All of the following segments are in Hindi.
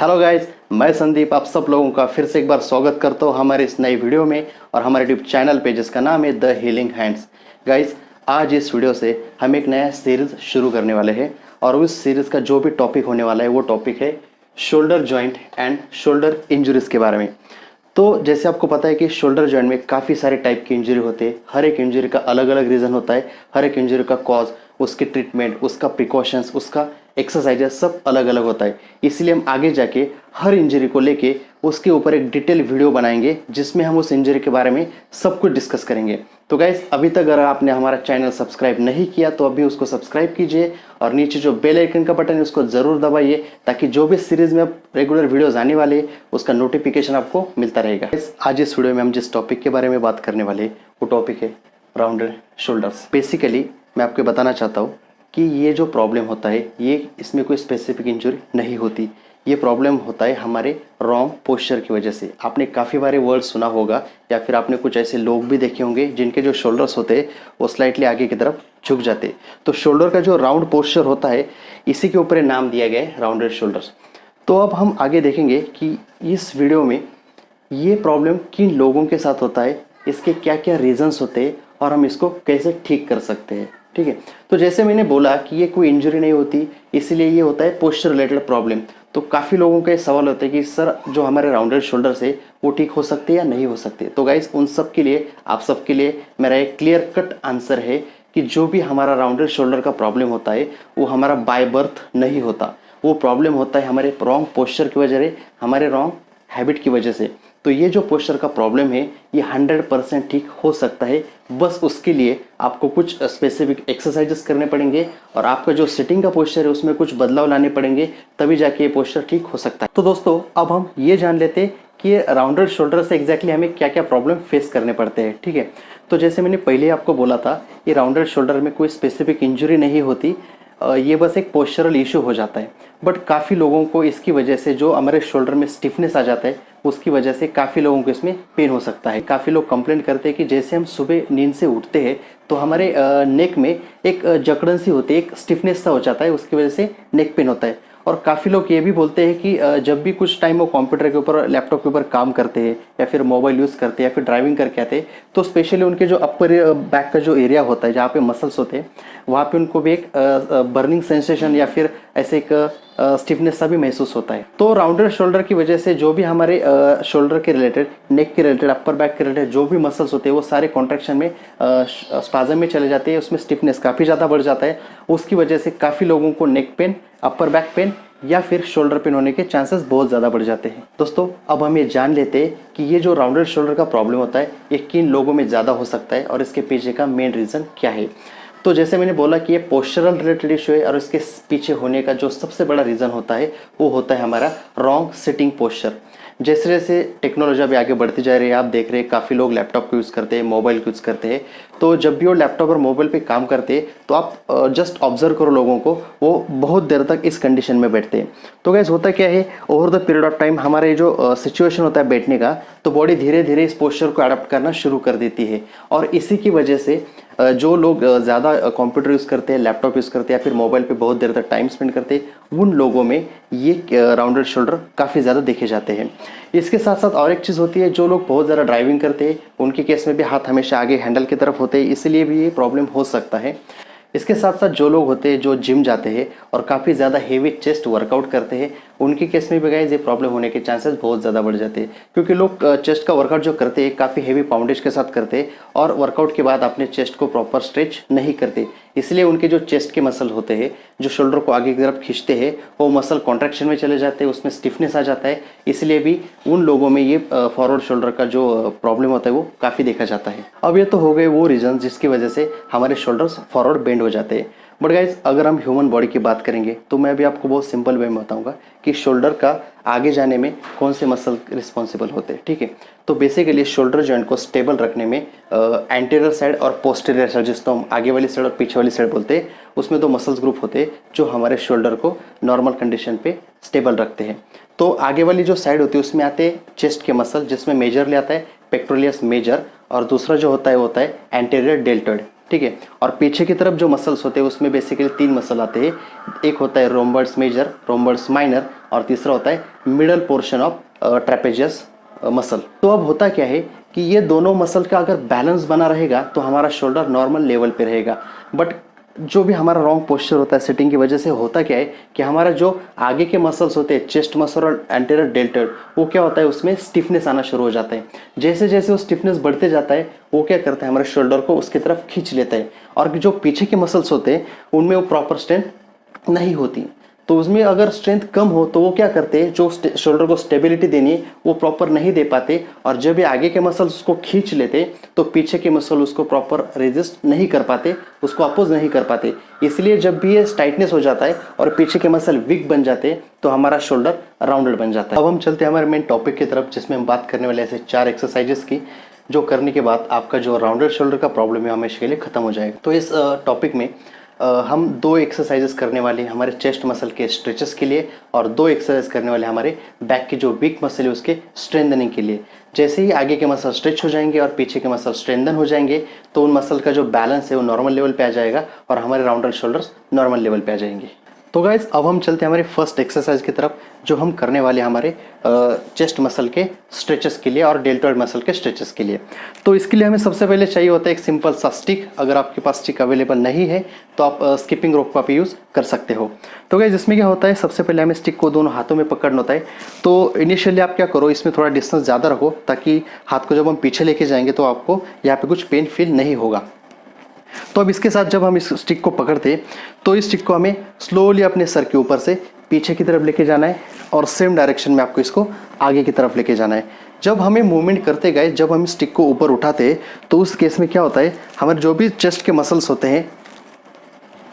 हेलो गाइस, मैं संदीप आप सब लोगों का फिर से एक बार स्वागत करता हूँ हमारे इस नई वीडियो में और हमारे यूट्यूब चैनल पे जिसका नाम है द हीलिंग हैंड्स। गाइस, आज इस वीडियो से हम एक नया सीरीज शुरू करने वाले हैं और उस सीरीज का जो भी टॉपिक होने वाला है वो टॉपिक है shoulder joint and shoulder injuries के बारे में। तो जैसे आपको पता है कि शोल्डर जॉइंट में काफ़ी सारे टाइप की इंजरी होते हैं। हर एक इंजरी का अलग अलग रीज़न होता है, हर एक इंजरी का कॉज, उसकी ट्रीटमेंट, उसका प्रिकॉशंस, उसका एक्सरसाइजेस सब अलग अलग होता है। इसलिए हम आगे जाके हर इंजरी को लेके उसके ऊपर एक डिटेल वीडियो बनाएंगे जिसमें हम उस इंजरी के बारे में सब कुछ डिस्कस करेंगे। तो गाइस, अभी तक अगर आपने हमारा चैनल सब्सक्राइब नहीं किया तो अभी उसको सब्सक्राइब कीजिए और नीचे जो बेल आइकन का बटन है उसको ज़रूर दबाइए ताकि जो भी सीरीज़ में अब रेगुलर वीडियोज़ आने वाले उसका नोटिफिकेशन आपको मिलता रहेगा। आज इस वीडियो में हम जिस टॉपिक के बारे में बात करने वाले वो टॉपिक है राउंडेड शोल्डर्स। बेसिकली मैं आपको बताना चाहता हूँ कि ये जो प्रॉब्लम होता है ये इसमें कोई स्पेसिफिक इंजरी नहीं होती। ये प्रॉब्लम होता है हमारे रॉन्ग पोस्चर की वजह से। आपने काफ़ी बार वर्ड सुना होगा या फिर आपने कुछ ऐसे लोग भी देखे होंगे जिनके जो शोल्डर्स होते हैं वो स्लाइटली आगे की तरफ झुक जाते। तो शोल्डर का जो राउंड पोस्चर होता है इसी के ऊपर नाम दिया गया है राउंडेड शोल्डर्स। तो अब हम आगे देखेंगे कि इस वीडियो में ये प्रॉब्लम किन लोगों के साथ होता है, इसके क्या क्या रीजंस होते हैं और हम इसको कैसे ठीक कर सकते हैं। ठीक है, तो जैसे मैंने बोला कि ये कोई इंजरी नहीं होती, इसलिए ये होता है पोस्चर रिलेटेड प्रॉब्लम। तो काफ़ी लोगों के सवाल होते हैं कि सर जो हमारे राउंडेड शोल्डर्स है वो ठीक हो सकते हैं या नहीं हो सकते। तो गाइस, उन सब के लिए, आप सब के लिए मेरा एक क्लियर कट आंसर है कि जो भी हमारा राउंडेड शोल्डर का प्रॉब्लम होता है वो हमारा बाय बर्थ नहीं होता। वो प्रॉब्लम होता है हमारे रॉन्ग पोस्चर की वजह से, हमारे रॉन्ग हैबिट की वजह से। तो ये जो पोस्चर का प्रॉब्लम है ये 100% ठीक हो सकता है। बस उसके लिए आपको कुछ स्पेसिफिक एक्सरसाइजेस करने पड़ेंगे और आपका जो सिटिंग का पोस्चर है उसमें कुछ बदलाव लाने पड़ेंगे, तभी जाके ये पोस्चर ठीक हो सकता है। तो दोस्तों, अब हम ये जान लेते हैं कि राउंडेड शोल्डर से एग्जैक्टली हमें क्या क्या प्रॉब्लम फेस करने पड़ते हैं। ठीक है, तो जैसे मैंने पहले आपको बोला था ये राउंडेड शोल्डर में कोई स्पेसिफिक इंजरी नहीं होती, ये बस एक पोस्चरल इशू हो जाता है। बट काफ़ी लोगों को इसकी वजह से जो हमारे शोल्डर में स्टिफनेस आ जाता है उसकी वजह से काफ़ी लोगों को इसमें पेन हो सकता है। काफ़ी लोग कंप्लेंट करते हैं कि जैसे हम सुबह नींद से उठते हैं तो हमारे नेक में एक जकड़न सी होती है, एक स्टिफनेस सा हो जाता है, उसकी वजह से नेक पेन होता है। और काफ़ी लोग ये भी बोलते हैं कि जब भी कुछ टाइम वो कंप्यूटर के ऊपर, लैपटॉप के ऊपर काम करते हैं या फिर मोबाइल यूज़ करते हैं या फिर ड्राइविंग करके आते हैं तो स्पेशली उनके जो अपर बैक का जो एरिया होता है जहाँ पे मसल्स होते हैं वहाँ पे उनको भी एक बर्निंग सेंसेशन या फिर ऐसे एक स्टिफनेस सा भी महसूस होता है। तो राउंडेड शोल्डर की वजह से जो भी हमारे शोल्डर के रिलेटेड, नेक के रिलेटेड, अपर बैक के रिलेटेड जो भी मसल्स होते हैं वो सारे कॉन्ट्रैक्शन में, स्पाजम में चले जाते हैं। उसमें स्टिफनेस काफ़ी ज़्यादा बढ़ जाता है। उसकी वजह से काफ़ी लोगों को neck pain, upper back pain या फिर शोल्डर पेन होने के चांसेस बहुत ज़्यादा बढ़ जाते हैं। दोस्तों, अब हम ये जान लेते हैं कि ये जो राउंडेड शोल्डर का प्रॉब्लम होता है ये किन लोगों में ज़्यादा हो सकता है और इसके पीछे का मेन रीज़न क्या है। तो जैसे मैंने बोला कि ये पोस्चरल रिलेटेड इशू है और इसके पीछे होने का जो सबसे बड़ा रीज़न होता है वो होता है हमारा रॉन्ग सिटिंग पोस्चर। जैसे जैसे टेक्नोलॉजी अभी आगे बढ़ती जा रही है, आप देख रहे हैं काफ़ी लोग लैपटॉप को यूज़ करते हैं, मोबाइल को यूज़ करते हैं। तो जब भी वो लैपटॉप और मोबाइल पे काम करते हैं तो आप जस्ट ऑब्जर्व करो लोगों को, वो बहुत देर तक इस कंडीशन में बैठते हैं। तो गैस, होता क्या है, over the period of time हमारे जो सिचुएशन होता है बैठने का, तो बॉडी धीरे धीरे इस पोस्चर को अडॉप्ट करना शुरू कर देती है। और इसी की वजह से जो लोग ज़्यादा कंप्यूटर यूज़ करते हैं, लैपटॉप यूज़ करते हैं या फिर मोबाइल पे बहुत देर तक टाइम स्पेंड करते हैं, उन लोगों में ये राउंडेड शोल्डर काफ़ी ज़्यादा देखे जाते हैं। इसके साथ साथ और एक चीज़ होती है, जो लोग बहुत ज़्यादा ड्राइविंग करते हैं उनके केस में भी हाथ हमेशा आगे हैंडल की तरफ होते हैं, इसलिए भी ये प्रॉब्लम हो सकता है। इसके साथ साथ जो लोग होते हैं जो जिम जाते हैं और काफ़ी ज़्यादा हेवी चेस्ट वर्कआउट करते हैं उनके केस में भी गाइस ये प्रॉब्लम होने के चांसेस बहुत ज़्यादा बढ़ जाते हैं। क्योंकि लोग चेस्ट का वर्कआउट जो करते हैं काफ़ी हेवी पाउंडेज के साथ करते हैं और वर्कआउट के बाद अपने चेस्ट को प्रॉपर स्ट्रेच नहीं करते, इसलिए उनके जो चेस्ट के मसल होते हैं जो शोल्डर को आगे की तरफ खींचते हैं वो मसल कॉन्ट्रैक्शन में चले जाते हैं, उसमें स्टिफनेस आ जाता है। इसलिए भी उन लोगों में ये फॉरवर्ड शोल्डर का जो प्रॉब्लम होता है वो काफ़ी देखा जाता है। अब ये तो हो गए वो रीजन जिसकी वजह से हमारे शोल्डर्स फॉरवर्ड बेंड हो जाते हैं। बट गाइज, अगर हम ह्यूमन बॉडी की बात करेंगे तो मैं भी आपको बहुत सिंपल वे में बताऊंगा कि शोल्डर का आगे जाने में कौन से मसल रिस्पॉन्सिबल होते हैं। ठीक है, तो बेसिकली शोल्डर जॉइंट को स्टेबल रखने में एंटीरियर साइड और पोस्टीरियर साइड, जिसको हम आगे वाली साइड और पीछे वाली साइड बोलते हैं, उसमें दो मसल्स ग्रुप होते हैं जो हमारे शोल्डर को नॉर्मल कंडीशन पे स्टेबल रखते हैं। तो आगे वाली जो साइड होती है उसमें आते हैं चेस्ट के मसल, जिसमें मेजरली आता है पेक्टोरियस मेजर और दूसरा जो होता है वो होता है एंटीरियर डेल्टॉइड। ठीक है, और पीछे की तरफ जो मसल्स होते हैं उसमें बेसिकली तीन मसल आते हैं, एक होता है रोम्बर्स मेजर, रोम्बर्स माइनर और तीसरा होता है middle portion of trapezius muscle. तो अब होता क्या है कि ये दोनों मसल का अगर बैलेंस बना रहेगा तो हमारा शोल्डर नॉर्मल लेवल पे रहेगा। बट जो भी हमारा रॉन्ग पोस्चर होता है सिटिंग की वजह से होता क्या है कि हमारा जो आगे के मसल्स होते हैं, चेस्ट मसल और एंटीरियर डेल्टॉइड, वो क्या होता है उसमें स्टिफनेस आना शुरू हो जाता है। जैसे जैसे वो स्टिफनेस बढ़ते जाता है वो क्या करता है हमारे शोल्डर को उसकी तरफ खींच लेता है, और जो पीछे के मसल्स होते हैं उनमें वो प्रॉपर स्ट्रेंथ नहीं होती। तो उसमें अगर स्ट्रेंथ कम हो तो वो क्या करते हैं, जो शोल्डर को स्टेबिलिटी देनी है वो प्रॉपर नहीं दे पाते, और जब भी आगे के मसल्स उसको खींच लेते तो पीछे के मसल उसको प्रॉपर रेजिस्ट नहीं कर पाते, उसको अपोज नहीं कर पाते। इसलिए जब भी ये टाइटनेस हो जाता है और पीछे के मसल वीक बन जाते हैं तो हमारा शोल्डर राउंडेड बन जाता है। अब हम चलते हैं हमारे मेन टॉपिक की तरफ, जिसमें हम बात करने वाले ऐसे 4 एक्सरसाइजेस की जो करने के बाद आपका जो राउंडेड शोल्डर का प्रॉब्लम है हमेशा के लिए खत्म हो जाएगा। तो इस टॉपिक में हम 2 एक्सरसाइजेस करने वाले हैं हमारे चेस्ट मसल के स्ट्रेचेस के लिए, और 2 एक्सरसाइज करने वाले हमारे बैक की जो वीक मसल है उसके स्ट्रेंथनिंग के लिए। जैसे ही आगे के मसल स्ट्रेच हो जाएंगे और पीछे के मसल स्ट्रेंथन हो जाएंगे तो उन मसल का जो बैलेंस है वो नॉर्मल लेवल पे आ जाएगा और हमारे राउंडेड शोल्डर्स नॉर्मल लेवल पे आ जाएंगे। तो गाइज अब हम चलते हैं हमारे फर्स्ट एक्सरसाइज की तरफ, जो हम करने वाले हमारे चेस्ट मसल के स्ट्रेचेस के लिए और डेल्टॉइड मसल के स्ट्रेचेस के लिए। तो इसके लिए हमें सबसे पहले चाहिए होता है एक सिंपल सा स्टिक। अगर आपके पास स्टिक अवेलेबल नहीं है तो आप स्किपिंग रोप का भी यूज़ कर सकते हो। तो गाइज इसमें क्या होता है, सबसे पहले हमें स्टिक को दोनों हाथों में पकड़ना होता है। तो इनिशियली आप क्या करो, इसमें थोड़ा डिस्टेंस ज़्यादा रखो ताकि हाथ को जब हम पीछे लेके जाएंगे तो आपको यहाँ पे कुछ पेन फील नहीं होगा। तो अब इसके साथ जब हम इस स्टिक को पकड़ते तो इस स्टिक को हमें स्लोली अपने सर के ऊपर से पीछे की तरफ लेके जाना है और सेम डायरेक्शन में आपको इसको आगे की तरफ लेके जाना है। जब हमें मूवमेंट करते गए, जब हम स्टिक को ऊपर उठाते तो उस केस में क्या होता है, हमारे जो भी चेस्ट के मसल्स होते हैं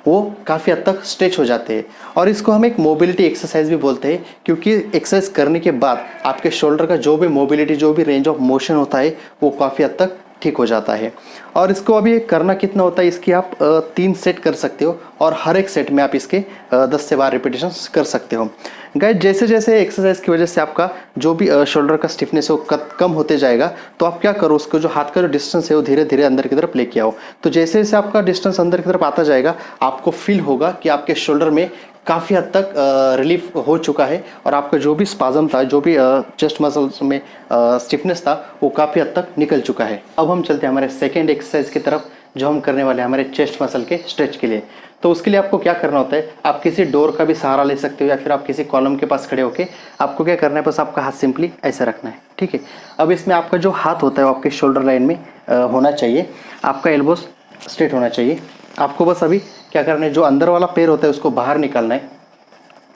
वो काफ़ी हद तक स्ट्रेच हो जाते हैं। और इसको हम एक मोबिलिटी एक्सरसाइज भी बोलते हैं, क्योंकि एक्सरसाइज करने के बाद आपके शोल्डर का जो भी मोबिलिटी, जो भी रेंज ऑफ मोशन होता है वो काफ़ी हद तक ठीक हो जाता है। और इसको अभी करना कितना होता है, इसकी आप 3 सेट कर सकते हो और हर एक सेट में आप इसके 10 से 12 रिपीटेशंस कर सकते हो। गाइस जैसे जैसे एक्सरसाइज की वजह से आपका जो भी शोल्डर का स्टिफनेस है वो कम होते जाएगा, तो आप क्या करो, उसको जो हाथ का जो डिस्टेंस है वो धीरे धीरे अंदर की तरफ लेके आओ। तो जैसे जैसे आपका डिस्टेंस अंदर की तरफ आता जाएगा आपको फील होगा कि आपके शोल्डर में काफ़ी हद तक रिलीफ हो चुका है और आपका जो भी स्पाजम था, जो भी चेस्ट मसल्स में स्टिफनेस था वो काफ़ी हद तक निकल चुका है। अब हम चलते हैं हमारे सेकेंड एक्सरसाइज की तरफ, जो हम करने वाले हैं हमारे चेस्ट मसल के स्ट्रेच के लिए। तो उसके लिए आपको क्या करना होता है, आप किसी डोर का भी सहारा ले सकते हो या फिर आप किसी कॉलम के पास खड़े होकर आपको क्या करना है, बस आपका हाथ सिंपली ऐसे रखना है, ठीक है। अब इसमें आपका जो हाथ होता है वो आपके शोल्डर लाइन में होना चाहिए, आपका एल्बोस स्ट्रेट होना चाहिए। आपको बस अभी क्या करना है, जो अंदर वाला पैर होता है उसको बाहर निकालना है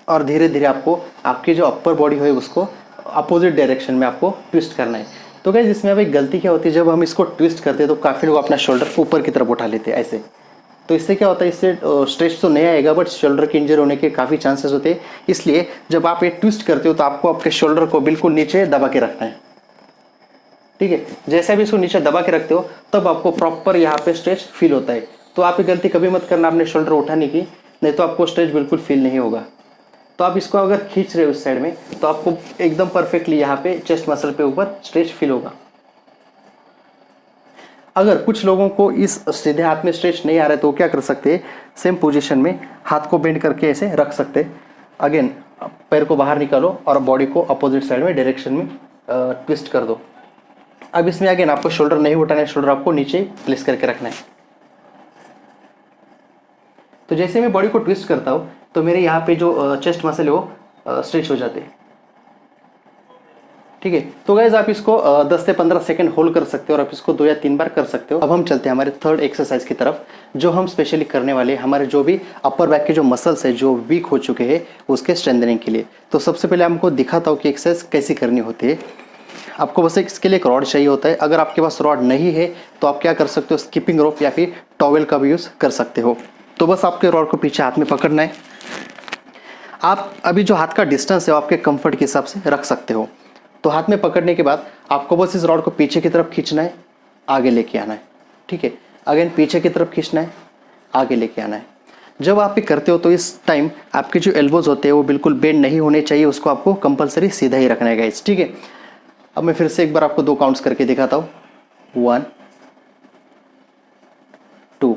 और धीरे धीरे आपको आपकी जो अपर बॉडी है उसको अपोजिट डायरेक्शन में आपको ट्विस्ट करना है। तो गाइस इसमें अब एक गलती क्या होती है, जब हम इसको ट्विस्ट करते हैं तो काफ़ी लोग अपना शोल्डर ऊपर की तरफ उठा लेते हैं ऐसे। तो इससे क्या होता है, इससे स्ट्रेच तो नहीं आएगा बट शोल्डर की इंजर होने के काफ़ी चांसेस होते हैं। इसलिए जब आप ये ट्विस्ट करते हो तो आपको आपके शोल्डर को बिल्कुल नीचे दबा के रखना है, ठीक है। जैसे भी इसको नीचे दबा के रखते हो तब आपको प्रॉपर यहाँ पे स्ट्रेच फील होता है। तो आप ये गलती कभी मत करना अपने शोल्डर उठाने की, नहीं तो आपको स्ट्रेच बिल्कुल फील नहीं होगा। तो आप इसको अगर खींच रहे हो उस साइड में तो आपको एकदम परफेक्टली यहाँ पे चेस्ट मसल पे ऊपर स्ट्रेच फील होगा। अगर कुछ लोगों को इस सीधे हाथ में स्ट्रेच नहीं आ रहा है तो क्या कर सकते हैं, सेम पोजीशन में हाथ को बेंड करके ऐसे रख सकते हैं। अगेन पैर को बाहर निकालो और बॉडी को अपोजिट साइड में डायरेक्शन में ट्विस्ट कर दो। अब इसमें अगेन आपको शोल्डर नहीं उठाना है, शोल्डर आपको नीचे प्लेस करके रखना है। तो जैसे मैं बॉडी को ट्विस्ट करता हूँ तो मेरे यहाँ पे जो चेस्ट मसल है वो स्ट्रेच हो जाते हैं, ठीक है। तो गाइज आप इसको 10 से 15 सेकंड होल्ड कर सकते हो और आप इसको 2 या 3 बार कर सकते हो। अब हम चलते हैं हमारे थर्ड एक्सरसाइज की तरफ, जो हम स्पेशली करने वाले हमारे जो भी अपर बैक के जो मसल्स है जो वीक हो चुके हैं उसके स्ट्रेंथनिंग के लिए। तो सबसे पहले हमको दिखाता हूँ कि एक्सरसाइज कैसी करनी होती है। आपको बस इसके लिए एक रॉड चाहिए होता है। अगर आपके पास रॉड नहीं है तो आप क्या कर सकते हो, स्किपिंग रोप या फिर टॉवेल का भी यूज़ कर सकते हो। तो बस आपके रॉड को पीछे हाथ में पकड़ना है। आप अभी जो हाथ का डिस्टेंस है वो आपके कंफर्ट के हिसाब से रख सकते हो। तो हाथ में पकड़ने के बाद आपको बस इस रॉड को पीछे की तरफ खींचना है, आगे लेके आना है, ठीक है। अगेन पीछे की तरफ खींचना है, आगे लेके आना है। जब आप ये करते हो तो इस टाइम आपके जो एल्बोज होते हैं वो बिल्कुल बेंड नहीं होने चाहिए, उसको आपको कंपलसरी सीधा ही रखना है गाइस, ठीक है। अब मैं फिर से एक बार आपको 2 काउंट्स करके दिखाता हूँ, 1 2।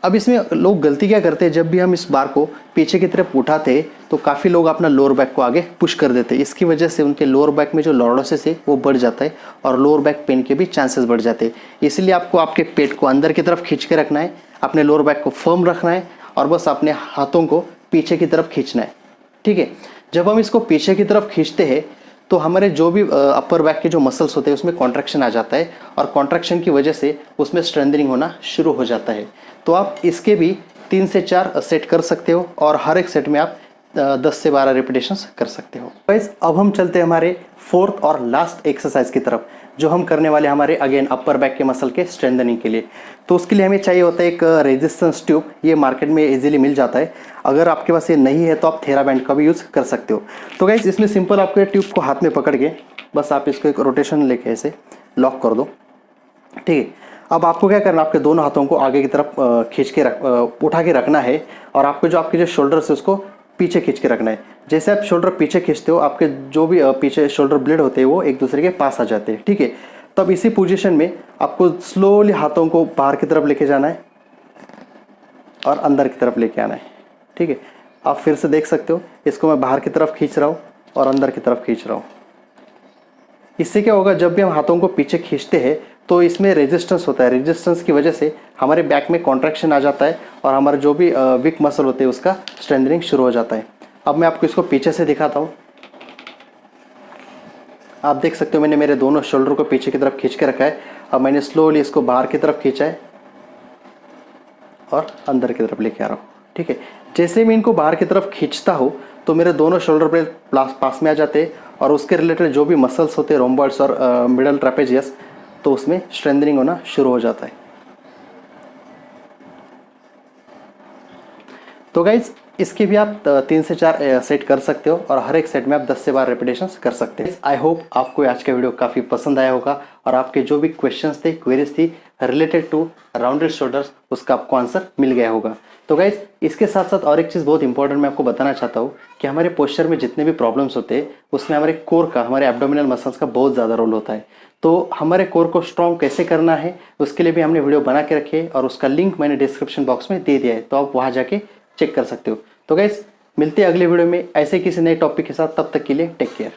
अब इसमें लोग गलती क्या करते हैं, जब भी हम इस बार को पीछे की तरफ उठाते हैं तो काफ़ी लोग अपना लोअर बैक को आगे पुश कर देते हैं। इसकी वजह से उनके लोअर बैक में जो लॉर्डोसिस है वो बढ़ जाता है और लोअर बैक पेन के भी चांसेस बढ़ जाते हैं। इसलिए आपको आपके पेट को अंदर की तरफ खींच के रखना है, अपने लोअर बैक को फर्म रखना है और बस अपने हाथों को पीछे की तरफ खींचना है। ठीक है, जब हम इसको पीछे की तरफ खींचते हैं तो हमारे जो भी अपर बैक के जो मसल्स होते हैं उसमें कॉन्ट्रैक्शन आ जाता है और कॉन्ट्रैक्शन की वजह से उसमें स्ट्रेंथनिंग होना शुरू हो जाता है। तो आप इसके भी 3 से 4 सेट कर सकते हो और हर एक सेट में आप 10 से 12 रिपीटेशंस कर सकते हो। गाइस अब हम चलते हैं हमारे फोर्थ और लास्ट एक्सरसाइज की तरफ, जो हम करने वाले हमारे अगेन अपर बैक के मसल के स्ट्रेंथनिंग के लिए। तो उसके लिए हमें चाहिए होता है एक रेजिस्टेंस ट्यूब। ये मार्केट में इजीली मिल जाता है। अगर आपके पास ये नहीं है तो आप थेराबैंड का भी यूज़ कर सकते हो। तो गाइस इसमें सिंपल आपको ये ट्यूब को हाथ में पकड़ के बस आप इसको एक रोटेशन लेके ऐसे लॉक कर दो। ठीक है, अब आपको क्या करना है, आपके दोनों हाथों को आगे की तरफ खींच के उठा के रखना है और आपके जो शोल्डर से उसको पीछे खींच के रखना है। जैसे आप शोल्डर पीछे खींचते हो आपके जो भी पीछे शोल्डर ब्लेड होते हैं वो एक दूसरे के पास आ जाते हैं। ठीक है, तब इसी पोजीशन में आपको स्लोली हाथों को बाहर की तरफ लेके जाना है और अंदर की तरफ लेके आना है। ठीक है, आप फिर से देख सकते हो, इसको मैं बाहर की तरफ खींच रहा हूँ और अंदर की तरफ खींच रहा हूँ। इससे क्या होगा, जब भी हम हाथों को पीछे खींचते हैं तो इसमें रेजिस्टेंस होता है। रेजिस्टेंस की वजह से हमारे बैक में कॉन्ट्रैक्शन आ जाता है और हमारे जो भी वीक मसल होते हैं उसका स्ट्रेंथनिंग शुरू हो जाता है। अब मैं आपको इसको पीछे से दिखाता हूँ। आप देख सकते हो मैंने मेरे दोनों शोल्डर को पीछे की तरफ खींच के रखा है। अब मैंने स्लोली इसको बाहर की तरफ खींचा है और अंदर की तरफ लेके आ रहा हूँ। ठीक है, जैसे मैं इनको बाहर की तरफ खींचता हूँ तो मेरे दोनों शोल्डर ब्लेड पास में आ जाते हैं और उसके रिलेटेड जो भी मसल्स होते हैं रोम्बॉइड्स और मिडल ट्रेपेजियस, तो उसमें स्ट्रेंथनिंग होना शुरू हो जाता है। तो गाइज इसके भी आप 3 से 4 सेट कर सकते हो और हर एक सेट में आप 10 से 12 रिपीटेशंस कर सकते हैं। आई होप आपको आज का वीडियो काफ़ी पसंद आया होगा और आपके जो भी क्वेश्चंस थे, क्वेरीज थी रिलेटेड टू राउंडेड शोल्डर्स, उसका आपको आंसर मिल गया होगा। तो गाइज इसके साथ साथ और एक चीज़ बहुत इंपॉर्टेंट मैं आपको बताना चाहता हूँ कि हमारे पोस्चर में जितने भी प्रॉब्लम्स होते हैं उसमें हमारे कोर का, हमारे एब्डोमिनल मसल्स का बहुत ज़्यादा रोल होता है। तो हमारे कोर को स्ट्रॉन्ग कैसे करना है उसके लिए भी हमने वीडियो बना के रखे और उसका लिंक मैंने डिस्क्रिप्शन बॉक्स में दे दिया है, तो आप वहाँ जाके चेक कर सकते हो। तो गाइस मिलते हैं अगले वीडियो में ऐसे किसी नए टॉपिक के साथ, तब तक के लिए टेक केयर।